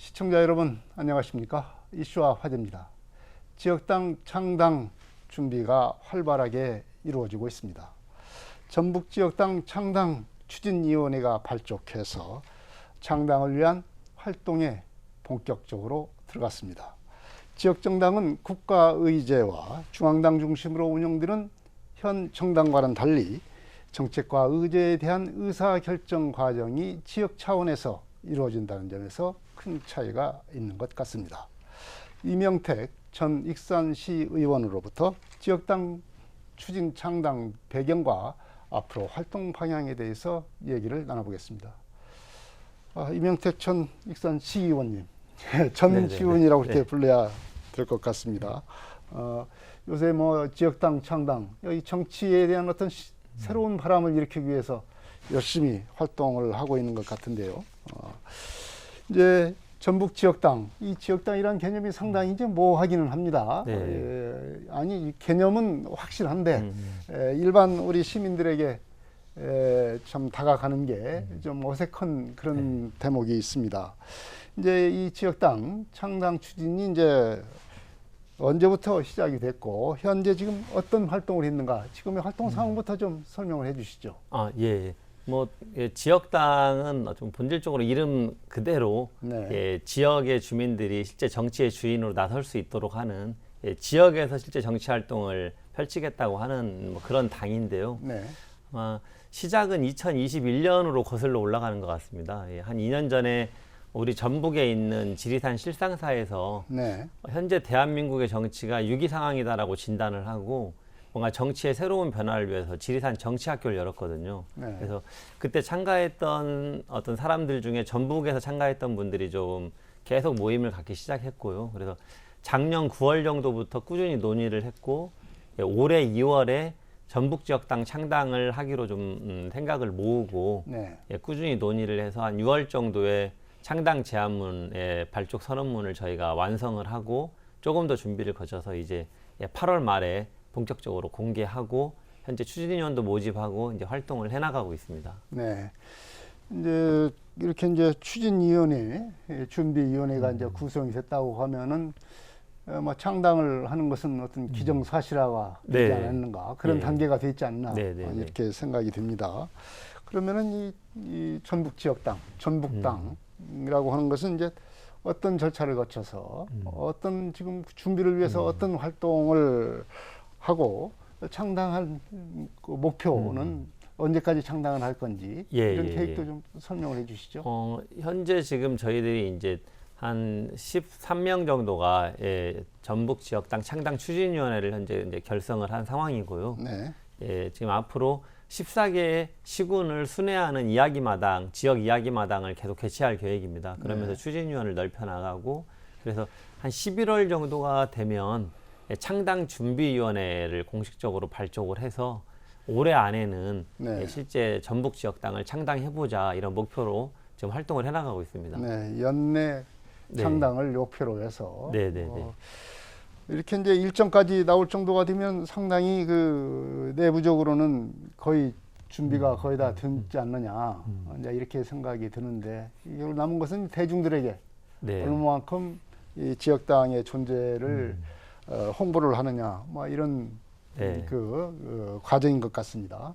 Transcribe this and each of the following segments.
시청자 여러분 안녕하십니까? 이슈와 화제입니다. 지역당 창당 준비가 활발하게 이루어지고 있습니다. 전북지역당 창당 추진위원회가 발족해서 창당을 위한 활동에 본격적으로 들어갔습니다. 지역정당은 국가의제와 중앙당 중심으로 운영되는 현 정당과는 달리 정책과 의제에 대한 의사결정 과정이 지역 차원에서 이루어진다는 점에서 큰 차이가 있는 것 같습니다. 이명택 전 익산시 의원으로부터 지역당 추진 창당 배경과 앞으로 활동 방향에 대해서 얘기를 나눠보겠습니다. 이명택 전 익산시 의원님, 전 시의원이라고 이렇게 불러야 될 것 같습니다. 요새 뭐 지역당 창당, 이 정치에 대한 어떤 새로운 바람을 일으키기 위해서 열심히 활동을 하고 있는 것 같은데요. 이제 전북 지역당, 이 지역당이라는 개념이 상당히 이제 모호하기는 합니다. 아니 개념은 확실한데 일반 우리 시민들에게 참 다가가는 게 좀 어색한 그런 대목이 있습니다. 이제 이 지역당 창당 추진이 이제 언제부터 시작이 됐고 현재 지금 어떤 활동을 했는가, 지금의 활동 상황부터 좀 설명을 해주시죠. 지역당은 좀 본질적으로 이름 그대로 지역의 주민들이 실제 정치의 주인으로 나설 수 있도록 하는 지역에서 실제 정치 활동을 펼치겠다고 하는 그런 당인데요. 시작은 2021년으로 거슬러 올라가는 것 같습니다. 한 2년 전에 우리 전북에 있는 지리산 실상사에서 현재 대한민국의 정치가 위기 상황이다라고 진단을 하고 뭔가 정치의 새로운 변화를 위해서 지리산 정치학교를 열었거든요. 그래서 그때 참가했던 어떤 사람들 중에 전북에서 참가했던 분들이 좀 계속 모임을 갖기 시작했고요. 그래서 작년 9월 정도부터 꾸준히 논의를 했고 올해 2월에 전북지역당 창당을 하기로 좀 생각을 모으고 꾸준히 논의를 해서 한 6월 정도에 창당 제안문의 발족 선언문을 저희가 완성을 하고 조금 더 준비를 거쳐서 이제 8월 말에 본격적으로 공개하고 현재 추진위원도 모집하고 이제 활동을 해나가고 있습니다. 이제 이렇게 이제 추진위원회, 준비위원회가 이제 구성이 됐다고 하면은 뭐 창당을 하는 것은 어떤 기정사실화가 되지 않았는가, 그런 단계가 되지 않나 이렇게 생각이 됩니다. 그러면은 이 전북지역당, 전북당이라고 하는 것은 이제 어떤 절차를 거쳐서 어떤 지금 준비를 위해서 어떤 활동을 하고 창당할 그 목표는 언제까지 창당을 할 건지 이런 계획도 좀 설명을 해주시죠. 현재 지금 저희들이 이제 한 13명 정도가 전북 지역당 창당 추진위원회를 현재 이제 결성을 한 상황이고요. 지금 앞으로 14개의 시군을 순회하는 이야기마당, 지역 이야기마당을 계속 개최할 계획입니다. 그러면서 추진위원을 넓혀나가고, 그래서 한 11월 정도가 되면 창당 준비위원회를 공식적으로 발족을 해서 올해 안에는 실제 전북 지역당을 창당해보자 이런 목표로 지금 활동을 해나가고 있습니다. 연내 창당을 목표로 해서 이렇게 이제 일정까지 나올 정도가 되면 상당히 그 내부적으로는 거의 준비가 거의 다 됐지 않느냐 이제 이렇게 생각이 드는데, 이걸 남은 것은 대중들에게 얼마만큼 이 지역당의 존재를 홍보를 하느냐, 뭐 이런 그 과정인 것 같습니다.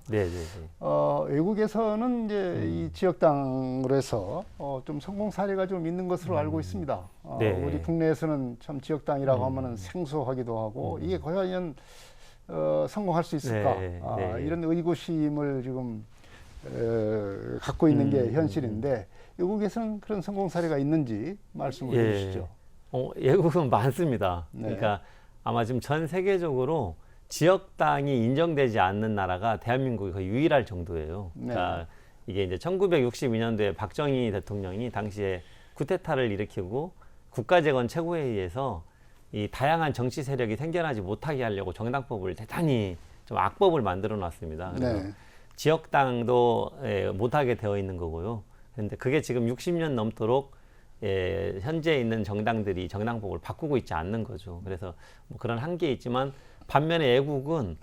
외국에서는 이제 이 지역당으로 해서 좀 성공 사례가 좀 있는 것으로 알고 있습니다. 우리 국내에서는 참 지역당이라고 하면은 생소하기도 하고 이게 과연 성공할 수 있을까, 이런 의구심을 지금 갖고 있는 게 현실인데, 외국에서는 그런 성공 사례가 있는지 말씀을 해주시죠. 외국은 많습니다. 그러니까 아마 지금 전 세계적으로 지역당이 인정되지 않는 나라가 대한민국이 거의 유일할 정도예요. 그러니까 이게 이제 1962년도에 박정희 대통령이 당시에 쿠데타를 일으키고 국가재건 최고회의에서 이 다양한 정치 세력이 생겨나지 못하게 하려고 정당법을 대단히 좀 악법을 만들어 놨습니다. 그래서 지역당도 못하게 되어 있는 거고요. 그런데 그게 지금 60년 넘도록 현재 있는 정당들이 정당법을 바꾸고 있지 않는 거죠. 그래서 뭐 그런 한계에 있지만 반면에 외국은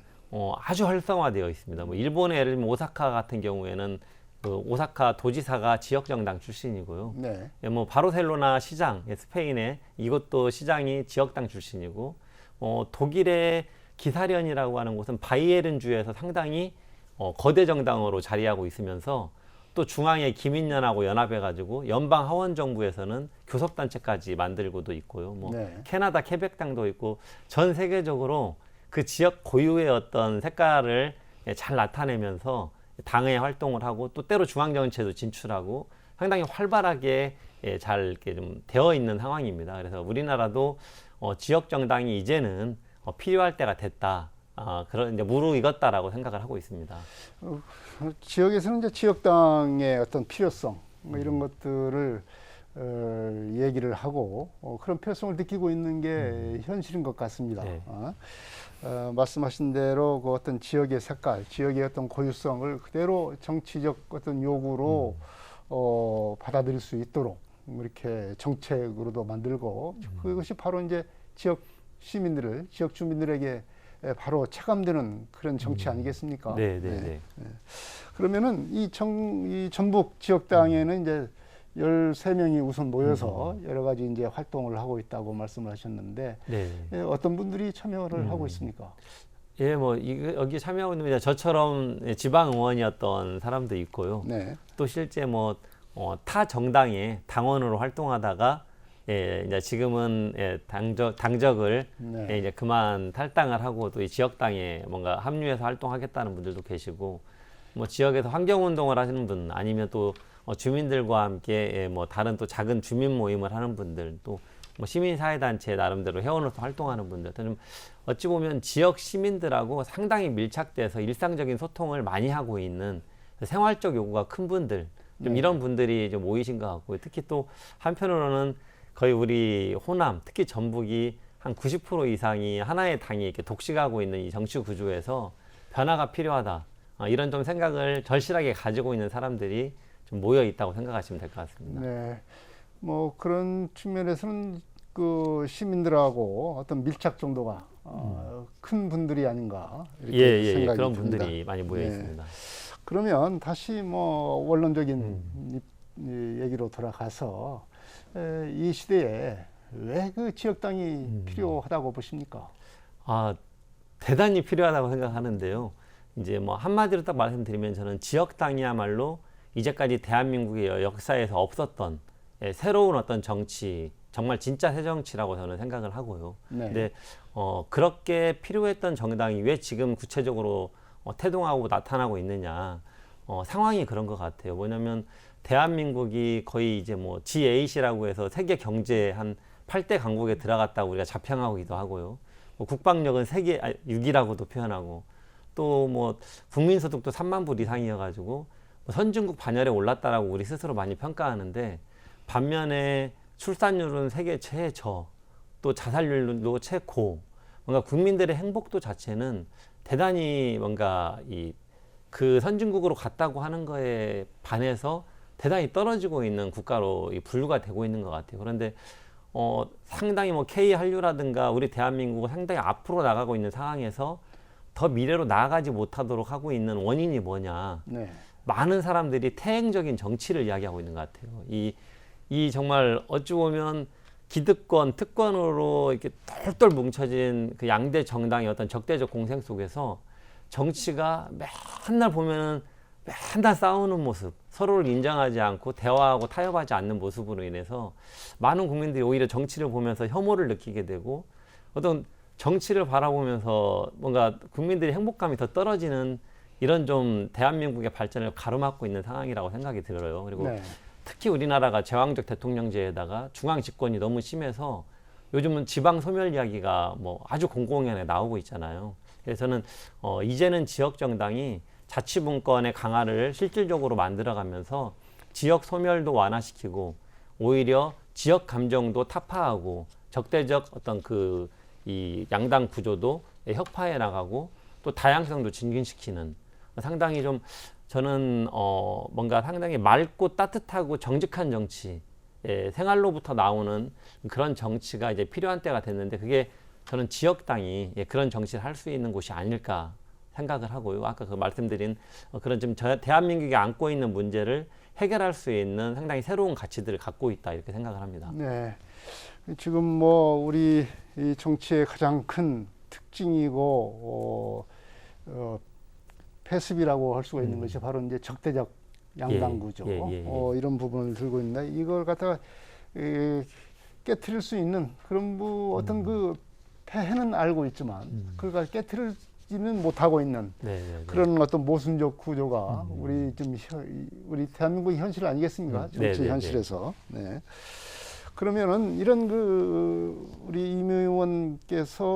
아주 활성화되어 있습니다. 뭐 일본의 예를 들면 오사카 같은 경우에는 그 오사카 도지사가 지역 정당 출신이고요. 네. 예, 뭐 바르셀로나 시장, 스페인의 이것도 시장이 지역당 출신이고, 독일의 기사련이라고 하는 곳은 바이에른 주에서 상당히 거대 정당으로 자리하고 있으면서 또 중앙에 기민련하고 연합해가지고 연방 하원 정부에서는 교섭단체까지 만들고도 있고요. 뭐 네. 캐나다 케벡당도 있고 전 세계적으로 그 지역 고유의 어떤 색깔을 잘 나타내면서 당의 활동을 하고 또 때로 중앙 정치에도 진출하고 상당히 활발하게 잘 이렇게 좀 되어 있는 상황입니다. 그래서 우리나라도 지역 정당이 이제는 필요할 때가 됐다. 그런 이제 무르익었다라고 생각을 하고 있습니다. 지역에서는 이제 지역당의 어떤 필요성 뭐 이런 것들을 얘기를 하고 그런 필요성을 느끼고 있는 게 현실인 것 같습니다. 네. 말씀하신 대로 그 어떤 지역의 색깔, 지역의 어떤 고유성을 그대로 정치적 어떤 요구로 받아들일 수 있도록 이렇게 정책으로도 만들고 그것이 바로 이제 지역 시민들을, 지역 주민들에게 바로 체감되는 그런 정치 아니겠습니까? 네, 네, 네. 그러면은 이 전북 지역당에는 이제 13명이 우선 모여서 여러 가지 이제 활동을 하고 있다고 말씀을 하셨는데 네. 어떤 분들이 참여를 하고 있습니까? 예, 뭐 여기 참여하고 있는 분이 저처럼 지방 의원이었던 사람도 있고요. 네. 또 실제 뭐 타 정당의 당원으로 활동하다가 이제 지금은 당적을 네. 이제 그만 탈당을 하고 또 이 지역당에 뭔가 합류해서 활동하겠다는 분들도 계시고, 뭐 지역에서 환경운동을 하시는 분 아니면 또 주민들과 함께 뭐 다른 또 작은 주민 모임을 하는 분들, 또 뭐 시민사회단체 나름대로 회원으로서 활동하는 분들, 좀 어찌 보면 지역 시민들하고 상당히 밀착돼서 일상적인 소통을 많이 하고 있는 생활적 요구가 큰 분들, 좀 이런 분들이 좀 모이신 것 같고, 특히 또 한편으로는 거의 우리 호남, 특히 전북이 한 90% 이상이 하나의 당이 이렇게 독식하고 있는 이 정치 구조에서 변화가 필요하다. 이런 좀 생각을 절실하게 가지고 있는 사람들이 좀 모여 있다고 생각하시면 될 것 같습니다. 네. 뭐 그런 측면에서는 그 시민들하고 어떤 밀착 정도가 큰 분들이 아닌가 이렇게 생각이 그런 듭니다. 분들이 많이 모여 네. 있습니다. 그러면 다시 뭐 원론적인 이 얘기로 돌아가서 이 시대에 왜 그 지역당이 필요하다고 보십니까? 대단히 필요하다고 생각하는데요. 이제 뭐 한마디로 딱 말씀드리면 저는 지역당이야말로 이제까지 대한민국의 역사에서 없었던 새로운 어떤 정치, 정말 진짜 새 정치라고 저는 생각을 하고요. 네. 근데 그렇게 필요했던 정당이 왜 지금 구체적으로 태동하고 나타나고 있느냐, 상황이 그런 것 같아요. 뭐냐면 대한민국이 거의 이제 뭐 G8이라고 해서 세계 경제 한 8대 강국에 들어갔다고 우리가 자평하기도 하고요. 뭐 국방력은 세계 6위라고도 표현하고, 또 뭐 국민소득도 3만 불 이상이어가지고 뭐 선진국 반열에 올랐다라고 우리 스스로 많이 평가하는데, 반면에 출산율은 세계 최저, 또 자살률도 최고, 뭔가 국민들의 행복도 자체는 대단히 뭔가 그 선진국으로 갔다고 하는 거에 반해서 대단히 떨어지고 있는 국가로 분류가 되고 있는 것 같아요. 그런데 상당히 뭐 K 한류라든가 우리 대한민국은 상당히 앞으로 나가고 있는 상황에서 더 미래로 나아가지 못하도록 하고 있는 원인이 뭐냐? 네. 많은 사람들이 태행적인 정치를 이야기하고 있는 것 같아요. 이 정말 어찌 보면 기득권, 특권으로 이렇게 똘똘 뭉쳐진 그 양대 정당의 어떤 적대적 공생 속에서 정치가 맨날 보면은 맨날 싸우는 모습, 서로를 인정하지 않고 대화하고 타협하지 않는 모습으로 인해서 많은 국민들이 오히려 정치를 보면서 혐오를 느끼게 되고, 어떤 정치를 바라보면서 뭔가 국민들의 행복감이 더 떨어지는 이런 좀 대한민국의 발전을 가로막고 있는 상황이라고 생각이 들어요. 그리고 네. 특히 우리나라가 제왕적 대통령제에다가 중앙 집권이 너무 심해서 요즘은 지방 소멸 이야기가 뭐 아주 공공연하게 나오고 있잖아요. 그래서 저는 이제는 지역 정당이 자치분권의 강화를 실질적으로 만들어가면서 지역 소멸도 완화시키고 오히려 지역 감정도 타파하고 적대적 어떤 이 양당 구조도 혁파해 나가고 또 다양성도 증진시키는, 상당히 좀 저는 뭔가 상당히 맑고 따뜻하고 정직한 정치, 생활로부터 나오는 그런 정치가 이제 필요한 때가 됐는데, 그게 저는 지역당이 그런 정치를 할 수 있는 곳이 아닐까 생각을 하고요. 아까 그 말씀드린 그런 좀 대한민국이 안고 있는 문제를 해결할 수 있는 상당히 새로운 가치들을 갖고 있다 이렇게 생각을 합니다. 네. 지금 뭐 우리 이 정치의 가장 큰 특징이고 패습이라고 할 수가 있는 것이 바로 이제 적대적 양당 구조 이런 부분을 들고 있는데 이걸 갖다가 깨트릴 수 있는 그런 어떤 그 폐해는 알고 있지만 그걸 깨트리지는 못하고 있는 그런 어떤 모순적 구조가 우리 우리 대한민국 현실 아니겠습니까? 정치 현실에서. 네. 그러면은 이런 우리 임 의원께서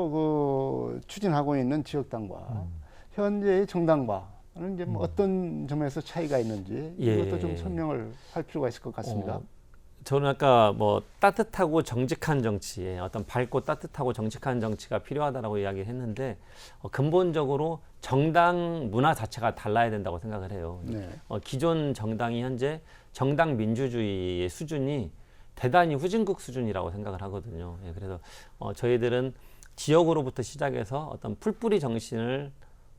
추진하고 있는 지역당과 현재의 정당과는 이제 뭐 어떤 점에서 차이가 있는지 이것도 좀 설명을 할 필요가 있을 것 같습니다. 저는 아까 뭐 따뜻하고 정직한 정치에 어떤 밝고 따뜻하고 정직한 정치가 필요하다라고 이야기했는데 근본적으로 정당 문화 자체가 달라야 된다고 생각을 해요. 네. 기존 정당이 현재 정당 민주주의의 수준이 대단히 후진국 수준이라고 생각을 하거든요. 그래서 저희들은 지역으로부터 시작해서 어떤 풀뿌리 정신을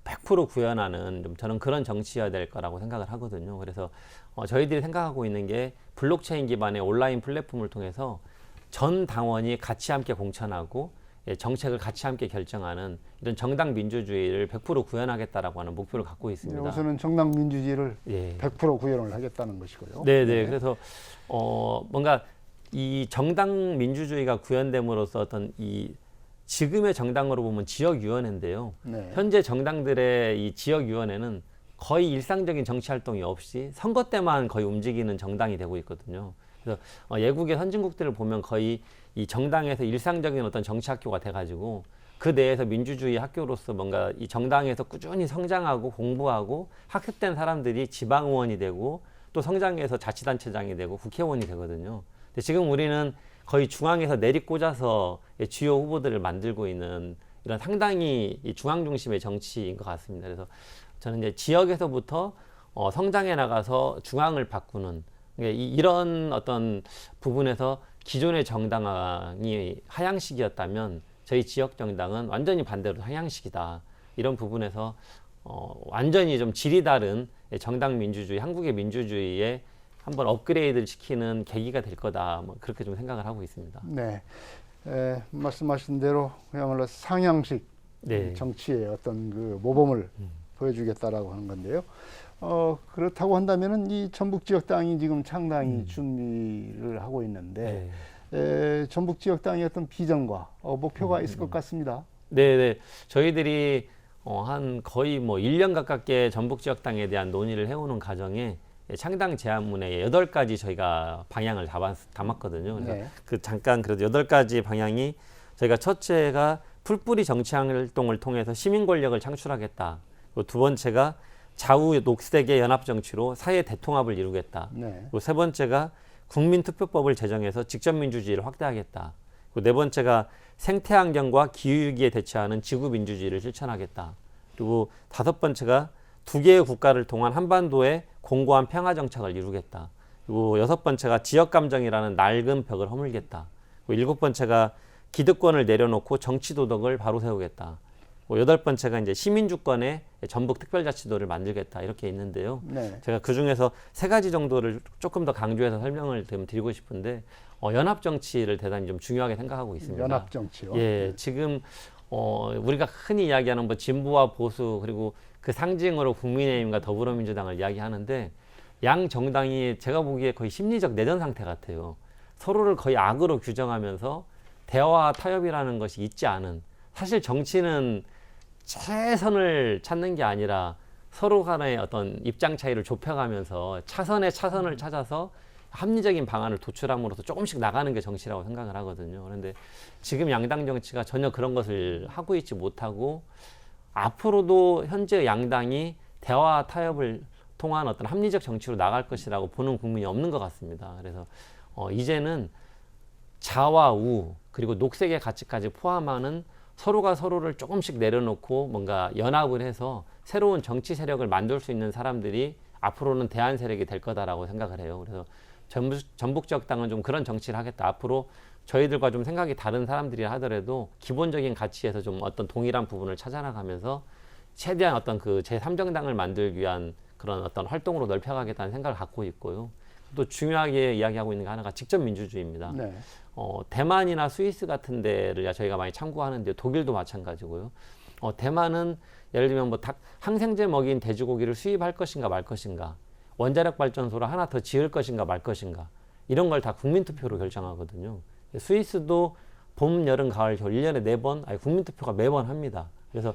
100% 구현하는 저는 그런 정치여야 될 거라고 생각을 하거든요. 그래서 저희들이 생각하고 있는 게 블록체인 기반의 온라인 플랫폼을 통해서 전 당원이 같이 함께 공천하고 정책을 같이 함께 결정하는 이런 정당 민주주의를 100% 구현하겠다라고 하는 목표를 갖고 있습니다. 우선은 정당 민주주의를 100% 구현을 하겠다는 것이고요. 네. 그래서 뭔가 이 정당 민주주의가 구현됨으로써 어떤 이 지금의 정당으로 보면 지역위원회인데요. 현재 정당들의 이 지역위원회는 거의 일상적인 정치 활동이 없이 선거 때만 거의 움직이는 정당이 되고 있거든요. 그래서 예국의 선진국들을 보면 거의 이 정당에서 일상적인 어떤 정치 학교가 돼가지고 그 내에서 민주주의 학교로서 뭔가 이 정당에서 꾸준히 성장하고 공부하고 학습된 사람들이 지방의원이 되고 또 성장해서 자치단체장이 되고 국회의원이 되거든요. 근데 지금 우리는 거의 중앙에서 내리꽂아서 주요 후보들을 만들고 있는 이런 상당히 중앙 중심의 정치인 것 같습니다. 그래서 저는 이제 지역에서부터 성장해 나가서 중앙을 바꾸는 이런 어떤 부분에서 기존의 정당이 하향식이었다면 저희 지역 정당은 완전히 반대로 하향식이다. 이런 부분에서 완전히 좀 질이 다른 정당 민주주의, 한국의 민주주의에 한번 업그레이드를 시키는 계기가 될 거다. 뭐 그렇게 좀 생각을 하고 있습니다. 네, 말씀하신 대로 그야말로 상향식 정치의 어떤 그 모범을 보여주겠다라고 하는 건데요. 그렇다고 한다면은 이 전북지역당이 지금 창당이 준비를 하고 있는데 전북지역당의 어떤 비전과 목표가 있을 것 같습니다. 네. 저희들이 한 거의 뭐 1년 가깝게 전북지역당에 대한 논의를 해오는 과정에 창당 제안문에 8가지 저희가 방향을 담았거든요. 그래서 잠깐 그래도 8가지 방향이 저희가 첫째가 풀뿌리 정치 활동을 통해서 시민 권력을 창출하겠다. 그리고 두 번째가 좌우 녹색의 연합 정치로 사회 대통합을 이루겠다. 그리고 세 번째가 국민투표법을 제정해서 직접 민주주의를 확대하겠다. 그리고 네 번째가 생태환경과 기후위기에 대처하는 지구민주주의를 실천하겠다. 그리고 다섯 번째가 2개의 국가를 통한 한반도의 공고한 평화 정착을 이루겠다. 그리고 6번째가 지역감정이라는 낡은 벽을 허물겠다. 그리고 7번째가 기득권을 내려놓고 정치 도덕을 바로 세우겠다. 8번째가 이제 시민주권의 전북특별자치도를 만들겠다. 이렇게 있는데요. 제가 그 중에서 3가지 정도를 조금 더 강조해서 설명을 좀 드리고 싶은데 연합정치를 대단히 좀 중요하게 생각하고 있습니다. 연합정치요? 지금 우리가 흔히 이야기하는 뭐 진보와 보수 그리고 그 상징으로 국민의힘과 더불어민주당을 이야기하는데 양 정당이 제가 보기에 거의 심리적 내전 상태 같아요. 서로를 거의 악으로 규정하면서 대화와 타협이라는 것이 있지 않은, 사실 정치는 최선을 찾는 게 아니라 서로 간의 어떤 입장 차이를 좁혀가면서 차선을 찾아서 합리적인 방안을 도출함으로써 조금씩 나가는 게 정치라고 생각을 하거든요. 그런데 지금 양당 정치가 전혀 그런 것을 하고 있지 못하고 앞으로도 현재 양당이 대화와 타협을 통한 어떤 합리적 정치로 나갈 것이라고 보는 국민이 없는 것 같습니다. 그래서 이제는 좌와 우 그리고 녹색의 가치까지 포함하는 서로가 서로를 조금씩 내려놓고 뭔가 연합을 해서 새로운 정치 세력을 만들 수 있는 사람들이 앞으로는 대안 세력이 될 거다라고 생각을 해요. 그래서 전북지역당은 좀 그런 정치를 하겠다. 앞으로 저희들과 좀 생각이 다른 사람들이 하더라도 기본적인 가치에서 좀 어떤 동일한 부분을 찾아나가면서 최대한 어떤 그 제3정당을 만들기 위한 그런 어떤 활동으로 넓혀가겠다는 생각을 갖고 있고요. 또 중요하게 이야기하고 있는 게 하나가 직접 민주주의입니다. 네. 대만이나 스위스 같은 데를 저희가 많이 참고하는데 독일도 마찬가지고요. 대만은 예를 들면 뭐 항생제 먹인 돼지고기를 수입할 것인가 말 것인가, 원자력 발전소를 하나 더 지을 것인가 말 것인가, 이런 걸 다 국민투표로 결정하거든요. 스위스도 봄, 여름, 가을, 겨울 1년에 4번, 국민투표가 매번 합니다. 그래서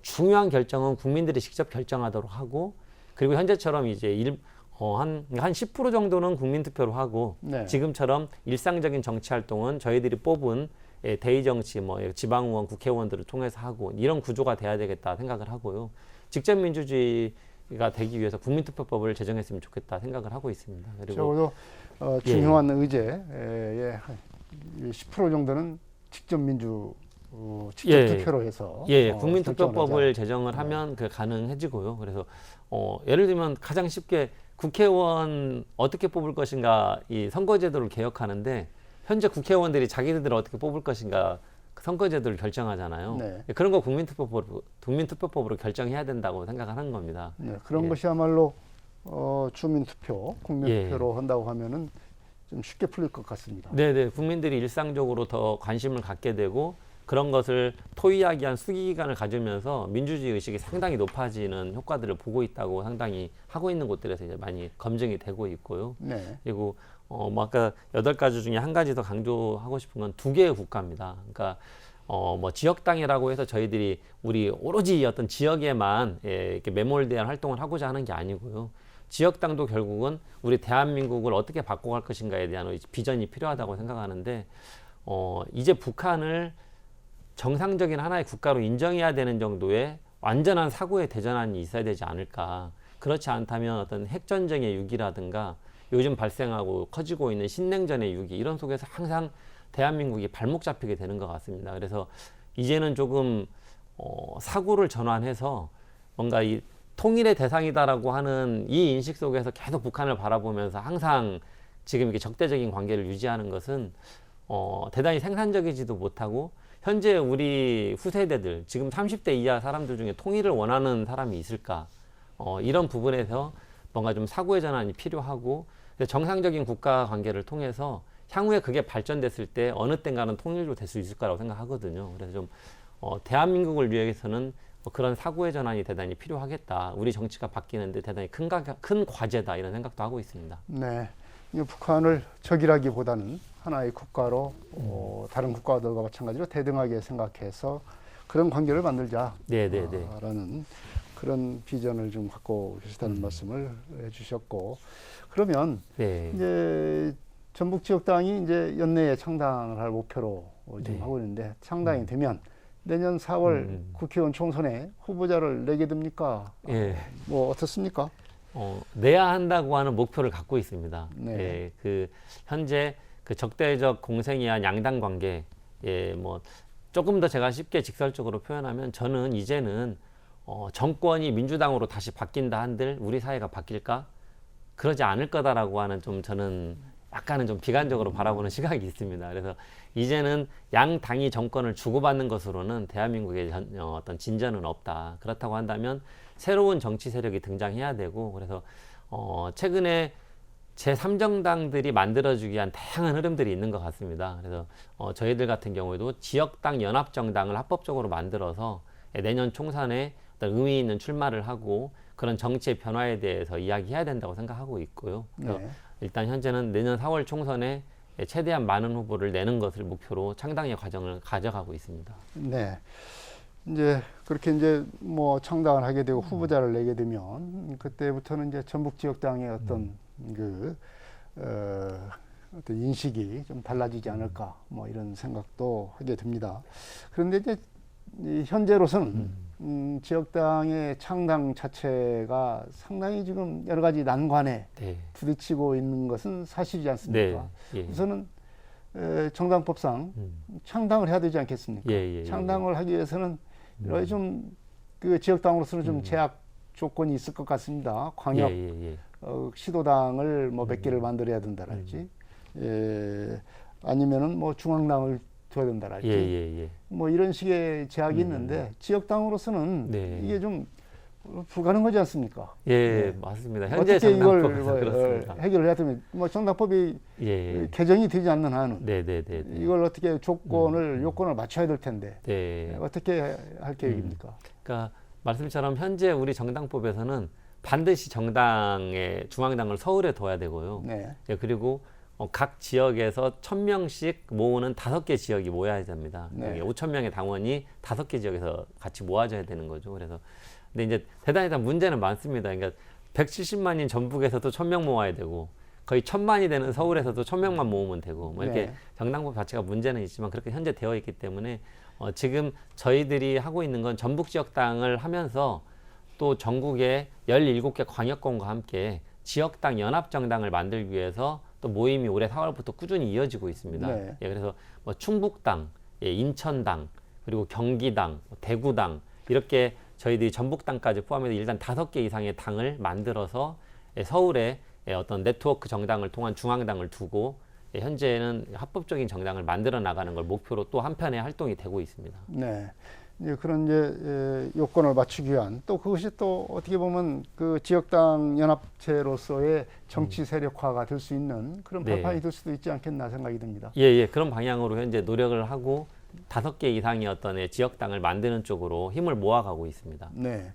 중요한 결정은 국민들이 직접 결정하도록 하고, 그리고 현재처럼 이제 한 10% 정도는 국민투표로 하고, 네. 지금처럼 일상적인 정치 활동은 저희들이 뽑은 대의 정치, 뭐 지방의원, 국회의원들을 통해서 하고, 이런 구조가 돼야 되겠다 생각을 하고요. 직접 민주주의가 되기 위해서 국민투표법을 제정했으면 좋겠다 생각을 하고 있습니다. 그리고 적어도 중요한 의제의 10% 정도는 직접 투표로 해서 국민투표법을 제정을 하면 그 가능해지고요. 그래서 예를 들면 가장 쉽게 국회의원 어떻게 뽑을 것인가, 이 선거제도를 개혁하는데 현재 국회의원들이 자기들을 어떻게 뽑을 것인가 그 선거제도를 결정하잖아요. 네. 그런 거 국민투표법으로 결정해야 된다고 생각하는 겁니다. 네, 그런 것이야말로 주민투표, 국민투표로 한다고 하면은 좀 쉽게 풀릴 것 같습니다. 네네, 국민들이 일상적으로 더 관심을 갖게 되고, 그런 것을 토의하기 위한 수기기간을 가지면서 민주주의 의식이 상당히 높아지는 효과들을 보고 있다고 상당히 하고 있는 곳들에서 이제 많이 검증이 되고 있고요. 네. 그리고 뭐 아까 8가지 중에 한 가지 더 강조하고 싶은 건 2개의 국가입니다. 그러니까 뭐 지역당이라고 해서 저희들이 우리 오로지 어떤 지역에만 이렇게 매몰대한 활동을 하고자 하는 게 아니고요. 지역당도 결국은 우리 대한민국을 어떻게 바꿔갈 것인가에 대한 비전이 필요하다고 생각하는데, 이제 북한을 정상적인 하나의 국가로 인정해야 되는 정도의 완전한 사고의 대전환이 있어야 되지 않을까. 그렇지 않다면 어떤 핵전쟁의 위기라든가 요즘 발생하고 커지고 있는 신냉전의 위기, 이런 속에서 항상 대한민국이 발목 잡히게 되는 것 같습니다. 그래서 이제는 조금 사고를 전환해서 뭔가 이 통일의 대상이다라고 하는 이 인식 속에서 계속 북한을 바라보면서 항상 지금 이렇게 적대적인 관계를 유지하는 것은 대단히 생산적이지도 못하고, 현재 우리 후세대들, 지금 30대 이하 사람들 중에 통일을 원하는 사람이 있을까? 이런 부분에서 뭔가 좀 사고의 전환이 필요하고, 정상적인 국가 관계를 통해서 향후에 그게 발전됐을 때 어느 땐가는 통일도 될 수 있을 거라고 생각하거든요. 그래서 좀 대한민국을 위해서는 그런 사고의 전환이 대단히 필요하겠다. 우리 정치가 바뀌는데 대단히 큰 과제다, 이런 생각도 하고 있습니다. 네, 북한을 적이라기보다는 하나의 국가로 다른 국가들과 마찬가지로 대등하게 생각해서 그런 관계를 만들자. 라는 그런 비전을 좀 갖고 계시다는 말씀을 해주셨고, 그러면 이제 전북지역당이 이제 연내에 창당을 할 목표로 지금 하고 있는데, 창당이 되면 내년 4월 국회의원 총선에 후보자를 내게 됩니까? 뭐 어떻습니까? 내야 한다고 하는 목표를 갖고 있습니다. 네. 그 현재 그 적대적 공생이한 양당 관계, 뭐 조금 더 제가 쉽게 직설적으로 표현하면, 저는 이제는 정권이 민주당으로 다시 바뀐다 한들 우리 사회가 바뀔까? 그러지 않을 거다라고 하는, 좀 저는 약간은 좀 비관적으로 바라보는 시각이 있습니다. 그래서 이제는 양 당이 정권을 주고받는 것으로는 대한민국의 어떤 진전은 없다. 그렇다고 한다면 새로운 정치 세력이 등장해야 되고, 그래서 최근에 제3정당들이 만들어주기 위한 다양한 흐름들이 있는 것 같습니다. 그래서 저희들 같은 경우에도 지역당 연합정당을 합법적으로 만들어서 내년 총선에 어떤 의미 있는 출마를 하고 그런 정치의 변화에 대해서 이야기해야 된다고 생각하고 있고요. 그래서 일단 현재는 내년 4월 총선에 최대한 많은 후보를 내는 것을 목표로 창당의 과정을 가져가고 있습니다. 네. 이제 그렇게 이제 뭐 창당을 하게 되고 후보자를 내게 되면 그때부터는 이제 전북지역당의 어떤 어떤 인식이 좀 달라지지 않을까, 뭐 이런 생각도 하게 됩니다. 그런데 이제 현재로서는 지역당의 창당 자체가 상당히 지금 여러 가지 난관에 부딪히고 있는 것은 사실이지 않습니까? 우선은 정당법상 창당을 해야 되지 않겠습니까? 창당을 하기 위해서는 여러 가지 좀 그 지역당으로서는 좀 제약 조건이 있을 것 같습니다. 광역 시도당을 뭐 몇 개를 만들어야 된다랄지, 아니면은 뭐 중앙당을 둬야 된다랄지 예. 뭐 이런 식의 제약이 있는데 지역당으로서는 네. 이게 좀 불가능하지 않습니까? 예, 네. 맞습니다. 현재 어떻게 이걸 정당법에서 그렇습니다. 해결을 해야 되면 뭐 정당법이 예. 개정이 되지 않는 한은 네. 이걸 어떻게 요건을 맞춰야 될 텐데 네. 어떻게 할 계획입니까? 그러니까 말씀처럼 현재 우리 정당법에서는 반드시 정당의 중앙당을 서울에 둬야 되고요. 네. 예, 그리고 각 지역에서 1,000명씩 모으는 5개 지역이 모여야 됩니다. 네. 5,000명의 당원이 5개 지역에서 같이 모아져야 되는 거죠. 그래서 근데 이제 대단히 다 문제는 많습니다. 그러니까 170만인 전북에서도 1,000명 모아야 되고 거의 1,000만이 되는 서울에서도 1,000명만 모으면 되고 뭐 이렇게 네. 정당법 자체가 문제는 있지만 그렇게 현재 되어 있기 때문에 지금 저희들이 하고 있는 건 전북 지역당을 하면서 또 전국의 17개 광역권과 함께 지역당 연합정당을 만들기 위해서 또 모임이 올해 4월부터 꾸준히 이어지고 있습니다. 네. 예, 그래서 뭐 충북당, 인천당, 그리고 경기당, 대구당 이렇게 저희들이 전북당까지 포함해서 일단 5개 이상의 당을 만들어서 서울에 어떤 네트워크 정당을 통한 중앙당을 두고 현재는 합법적인 정당을 만들어 나가는 걸 목표로 또 한편의 활동이 되고 있습니다. 네. 이제 그런 요건을 맞추기 위한 또 그것이 또 어떻게 보면 그 지역당 연합체로서의 정치 세력화가 될 수 있는 그런 네. 발판이 될 수도 있지 않겠나 생각이 듭니다. 예, 그런 방향으로 현재 노력을 하고 5개 이상의 어떤 지역당을 만드는 쪽으로 힘을 모아가고 있습니다. 네.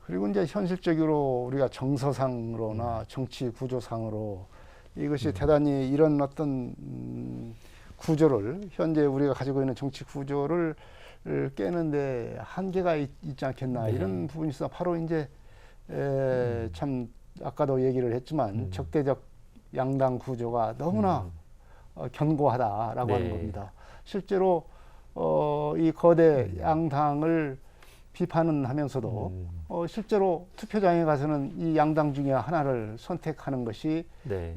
그리고 이제 현실적으로 우리가 정서상으로나 정치 구조상으로 이것이 대단히 이런 어떤 구조를 현재 우리가 가지고 있는 정치 구조를 깨는데 한계가 있지 않겠나 네. 이런 부분이 있어 바로 이제 참 아까도 얘기를 했지만 적대적 양당 구조가 너무나 견고하다라고 하는 네. 겁니다. 실제로 이 거대 양당을 비판은 하면서도 실제로 투표장에 가서는 이 양당 중에 하나를 선택하는 것이 네.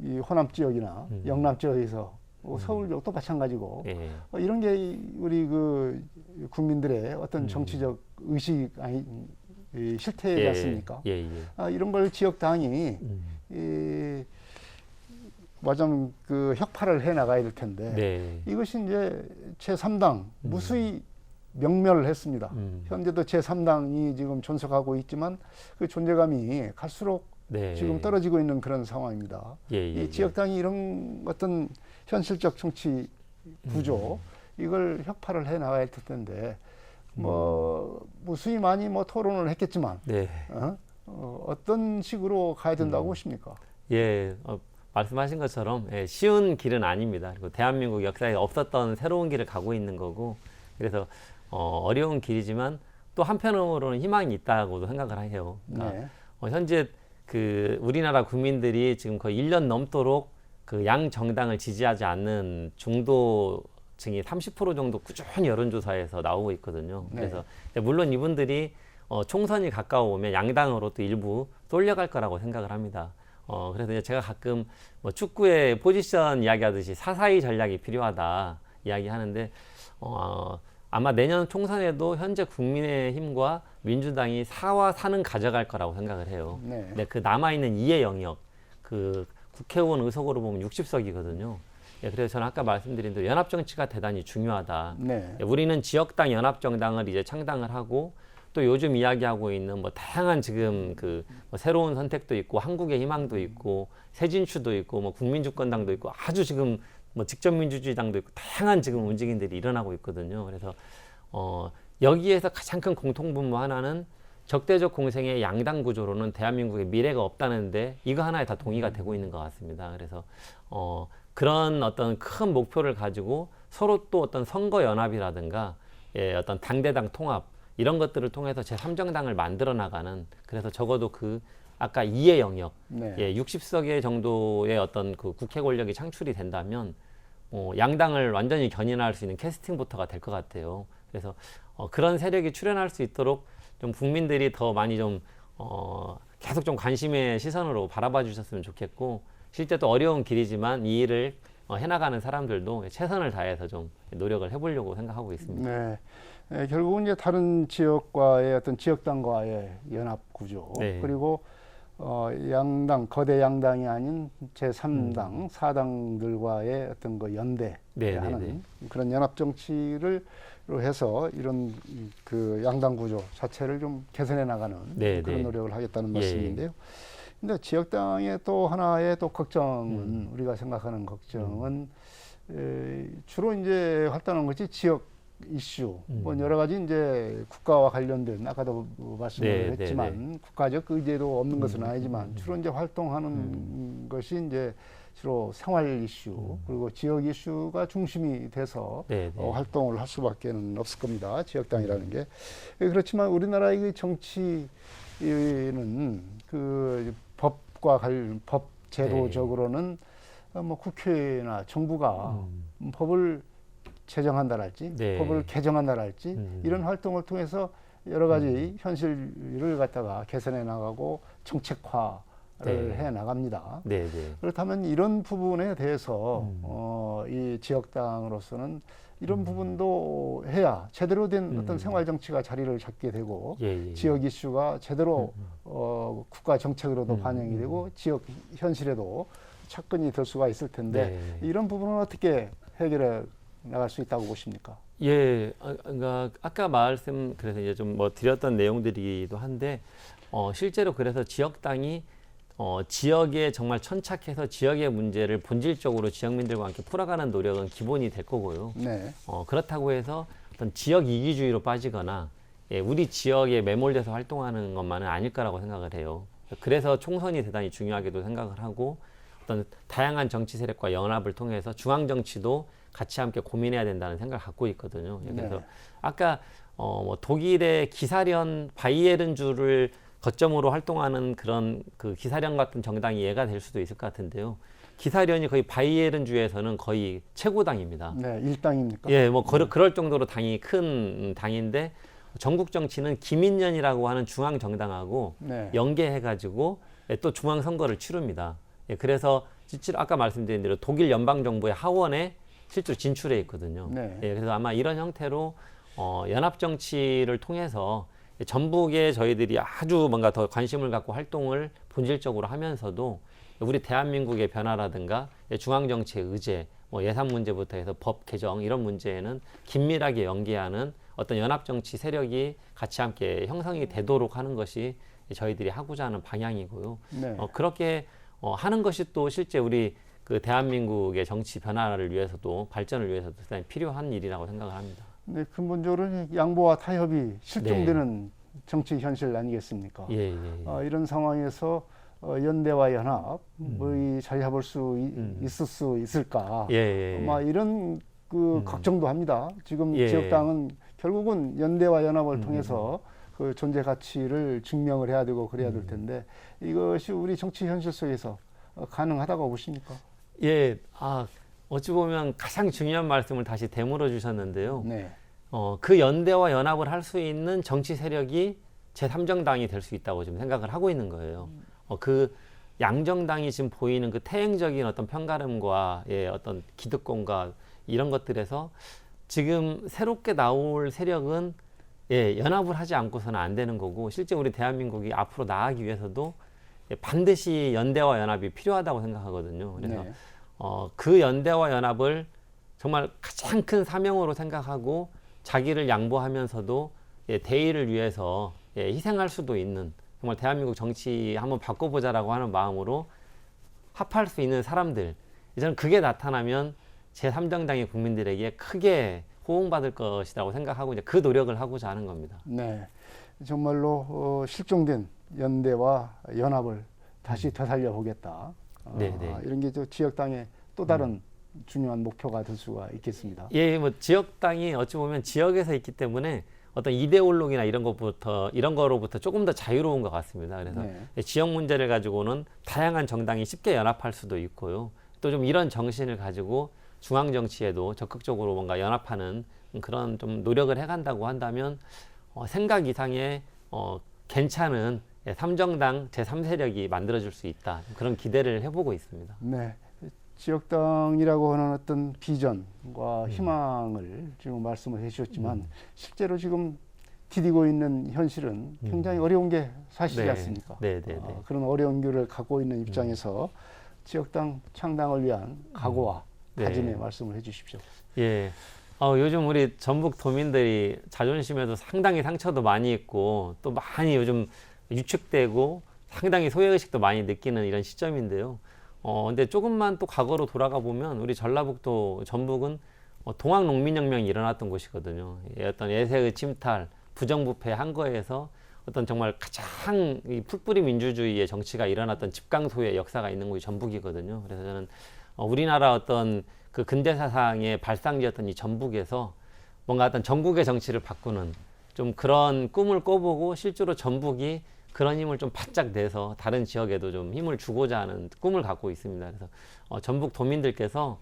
이 호남 지역이나 영남 지역에서 서울 지역도 마찬가지고 예. 이런 게 우리 그 국민들의 어떤 정치적 의식 실태이지 않습니까? 예. 이런 걸 지역당이 말하자면 그 혁파를 해 나가야 될 텐데 네. 이것이 이제 제3당 무수히 명멸을 했습니다. 현재도 제3당이 지금 존속하고 있지만 그 존재감이 갈수록 네. 지금 떨어지고 있는 그런 상황입니다. 이 지역당이 이런 어떤 현실적 정치 구조 이걸 혁파를 해 나가야 할 텐데 뭐 무수히 많이 뭐 토론을 했겠지만 네. 어떤 식으로 가야 된다고 보십니까? 예. 말씀하신 것처럼 쉬운 길은 아닙니다. 그리고 대한민국 역사에 없었던 새로운 길을 가고 있는 거고 그래서 어려운 길이지만 또 한편으로는 희망이 있다고도 생각을 해요. 그러니까 네. 현재 그 우리나라 국민들이 지금 거의 1년 넘도록 그 양 정당을 지지하지 않는 중도층이 30% 정도 꾸준히 여론조사에서 나오고 있거든요. 네. 그래서 물론 이분들이 총선이 가까워오면 양당으로 또 일부 쏠려갈 거라고 생각을 합니다. 그래서 이제 제가 가끔 뭐 축구의 포지션 이야기하듯이 사사이 전략이 필요하다 이야기하는데 아마 내년 총선에도 현재 국민의힘과 민주당이 4와 4는 가져갈 거라고 생각을 해요. 네. 근데 그 남아있는 2의 영역, 그 국회의원 의석으로 보면 60석이거든요. 예, 그래서 저는 아까 말씀드린 대로 연합정치가 대단히 중요하다. 네. 우리는 지역당 연합정당을 이제 창당을 하고 또 요즘 이야기하고 있는 뭐 다양한 지금 그 뭐 새로운 선택도 있고 한국의 희망도 있고 새진추도 있고 뭐 국민주권당도 있고 아주 지금 뭐 직접민주주의당도 있고 다양한 지금 움직임들이 일어나고 있거든요. 그래서 여기에서 가장 큰 공통분모 하나는 적대적 공생의 양당 구조로는 대한민국의 미래가 없다는데 이거 하나에 다 동의가 되고 있는 것 같습니다. 그래서 그런 어떤 큰 목표를 가지고 서로 또 어떤 선거 연합이라든가 어떤 당대당 통합 이런 것들을 통해서 제3정당을 만들어 나가는 그래서 적어도 그 아까 2의 영역, 네. 60석의 정도의 어떤 그 국회 권력이 창출이 된다면 양당을 완전히 견인할 수 있는 캐스팅부터가 될 것 같아요. 그래서 그런 세력이 출현할 수 있도록 좀 국민들이 더 많이 좀 계속 좀 관심의 시선으로 바라봐 주셨으면 좋겠고 실제 또 어려운 길이지만 이 일을 해나가는 사람들도 최선을 다해서 좀 노력을 해보려고 생각하고 있습니다. 네. 결국은 이제 다른 지역과의 어떤 지역당과의 연합 구조 네. 그리고 양당, 거대 양당이 아닌 제3당, 사당들과의 어떤 그 연대하는 그런 연합 정치를 해서 이런 그 양당 구조 자체를 좀 개선해 나가는 그런 노력을 하겠다는 말씀인데요. 근데 지역당의 또 하나의 또 걱정은 우리가 생각하는 걱정은 주로 이제 활동하는 것이 지역 이슈, 뭐 여러 가지 이제 국가와 관련된 아까도 말씀을 했지만 국가적 의제도 없는 것은 아니지만 주로 이제 활동하는 것이 이제 주로 생활 이슈 그리고 지역 이슈가 중심이 돼서 활동을 할 수밖에는 없을 겁니다. 지역당이라는 게. 그렇지만 우리나라의 그 정치는 그 법과 관련 법 제도적으로는 뭐 국회나 정부가 법을 제정한다랄지 법을 개정한다랄지 이런 활동을 통해서 여러 가지 현실을 갖다가 개선해 나가고 정책화를 해 나갑니다. 그렇다면 이런 부분에 대해서 이 지역당으로서는 이런 부분도 해야 제대로 된 어떤 생활 정치가 자리를 잡게 되고 지역 이슈가 제대로 국가 정책으로도 반영이 되고 지역 현실에도 접근이 될 수가 있을 텐데 이런 부분은 어떻게 해결해 나갈 수 있다고 보십니까? 그러니까 아까 그래서 이제 좀 뭐 드렸던 내용들이기도 한데 실제로 그래서 지역당이 지역에 정말 천착해서 지역의 문제를 본질적으로 지역민들과 함께 풀어가는 노력은 기본이 될 거고요. 그렇다고 해서 어떤 지역 이기주의로 빠지거나 우리 지역에 매몰돼서 활동하는 것만은 아닐 거라고 생각을 해요. 그래서 총선이 대단히 중요하게도 생각을 하고 어떤 다양한 정치 세력과 연합을 통해서 중앙 정치도 같이 함께 고민해야 된다는 생각을 갖고 있거든요. 그래서 아까 뭐 독일의 기사련 바이에른주를 거점으로 활동하는 그런 그 기사련 같은 정당이 예가 될 수도 있을 것 같은데요. 기사련이 거의 바이에른주에서는 거의 최고당입니다. 일당입니까? 뭐 그럴 정도로 당이 큰 당인데 전국 정치는 기민련이라고 하는 중앙 정당하고 연계해가지고 또 중앙 선거를 치릅니다. 그래서 실제로 아까 말씀드린 대로 독일 연방 정부의 하원에 실제로 진출해 있거든요. 그래서 아마 이런 형태로 연합 정치를 통해서 전북에 저희들이 아주 뭔가 더 관심을 갖고 활동을 본질적으로 하면서도 우리 대한민국의 변화라든가 중앙 정치의 의제, 뭐 예산 문제부터 해서 법 개정 이런 문제에는 긴밀하게 연계하는 어떤 연합 정치 세력이 같이 함께 형성이 되도록 하는 것이 저희들이 하고자 하는 방향이고요. 그렇게 하는 것이 또 실제 우리 그 대한민국의 정치 변화를 위해서도 발전을 위해서도 대단히 필요한 일이라고 생각을 합니다. 네, 근본적으로 양보와 타협이 실종되는 정치 현실 아니겠습니까? 이런 상황에서 연대와 연합을 잘 잡을 수 있을 수 있을까? 이런 그 걱정도 합니다. 지금 지역당은 결국은 연대와 연합을 통해서 그 존재 가치를 증명을 해야 되고 그래야 될 텐데 이것이 우리 정치 현실 속에서 가능하다고 보십니까? 어찌 보면 가장 중요한 말씀을 다시 되물어 주셨는데요. 그 연대와 연합을 할 수 있는 정치 세력이 제3정당이 될 수 있다고 지금 생각을 하고 있는 거예요. 그 양정당이 지금 보이는 그 태행적인 어떤 편가름과 어떤 기득권과 이런 것들에서 지금 새롭게 나올 세력은 연합을 하지 않고서는 안 되는 거고 실제 우리 대한민국이 앞으로 나아가기 위해서도 반드시 연대와 연합이 필요하다고 생각하거든요. 그래서 그 연대와 연합을 정말 가장 큰 사명으로 생각하고 자기를 양보하면서도 대의를 위해서 희생할 수도 있는 정말 대한민국 정치 한번 바꿔보자라고 하는 마음으로 합할 수 있는 사람들 저는 그게 나타나면 제3정당이 국민들에게 크게 호응받을 것이라고 생각하고 이제 그 노력을 하고자 하는 겁니다. 정말로 실종된 연대와 연합을 다시 되살려 보겠다. 이런 게 지역당의 또 다른 중요한 목표가 될 수가 있겠습니다. 뭐 지역당이 어찌 보면 지역에서 있기 때문에 어떤 이데올로기나 이런 거로부터 조금 더 자유로운 것 같습니다. 그래서 지역 문제를 가지고는 다양한 정당이 쉽게 연합할 수도 있고요. 또 좀 이런 정신을 가지고 중앙 정치에도 적극적으로 뭔가 연합하는 그런 좀 노력을 해간다고 한다면 생각 이상의 괜찮은 3정당 제3세력이 만들어질 수 있다. 그런 기대를 해보고 있습니다. 지역당이라고 하는 어떤 비전과 희망을 지금 말씀을 해주셨지만 실제로 지금 디디고 있는 현실은 굉장히 어려운 게 사실이지 네. 않습니까? 네, 네, 네. 그런 어려운 길을 갖고 있는 입장에서 지역당 창당을 위한 각오와 네. 다짐의 말씀을 해주십시오. 예. 요즘 우리 전북 도민들이 자존심에도 상당히 상처도 많이 있고 또 많이 요즘 위축되고 상당히 소외의식도 많이 느끼는 이런 시점인데요. 근데 조금만 또 과거로 돌아가 보면 우리 전라북도 전북은 동학 농민혁명이 일어났던 곳이거든요. 어떤 예세의 침탈, 부정부패 한 거에서 어떤 정말 가장 이 풀뿌리 민주주의의 정치가 일어났던 집강소의 역사가 있는 곳이 전북이거든요. 그래서 저는 우리나라 어떤 그 근대사상의 발상지였던 이 전북에서 뭔가 어떤 전국의 정치를 바꾸는 좀 그런 꿈을 꿔보고 실제로 전북이 그런 힘을 좀 바짝 내서 다른 지역에도 좀 힘을 주고자 하는 꿈을 갖고 있습니다. 그래서 전북 도민들께서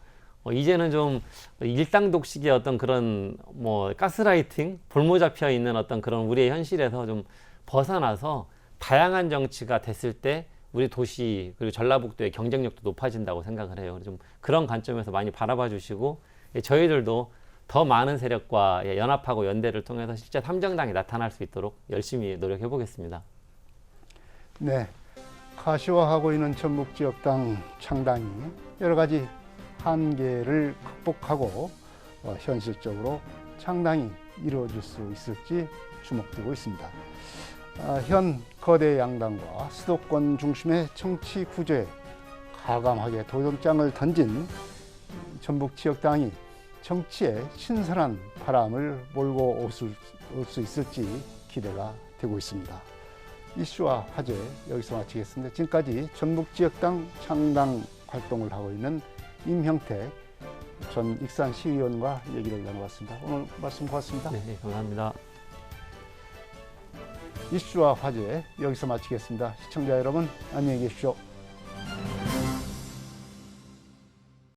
이제는 좀 일당독식의 어떤 그런 뭐 가스라이팅, 볼모 잡혀 있는 어떤 그런 우리의 현실에서 좀 벗어나서 다양한 정치가 됐을 때 우리 도시 그리고 전라북도의 경쟁력도 높아진다고 생각을 해요. 좀 그런 관점에서 많이 바라봐 주시고 저희들도 더 많은 세력과 연합하고 연대를 통해서 실제 삼정당이 나타날 수 있도록 열심히 노력해 보겠습니다. 네, 가시화하고 있는 전북지역당 창당이 여러 가지 한계를 극복하고 현실적으로 창당이 이루어질 수 있을지 주목되고 있습니다. 현 거대 양당과 수도권 중심의 정치 구조에 과감하게 도전장을 던진 전북 지역당이 정치에 신선한 바람을 몰고 올 수 있을지 기대가 되고 있습니다. 이슈와 화제 여기서 마치겠습니다. 지금까지 전북 지역당 창당 활동을 하고 있는 임형택 전 익산 시의원과 얘기를 나눠봤습니다. 오늘 말씀 고맙습니다. 네, 감사합니다. 이슈와 화제 여기서 마치겠습니다. 시청자 여러분 안녕히 계십시오.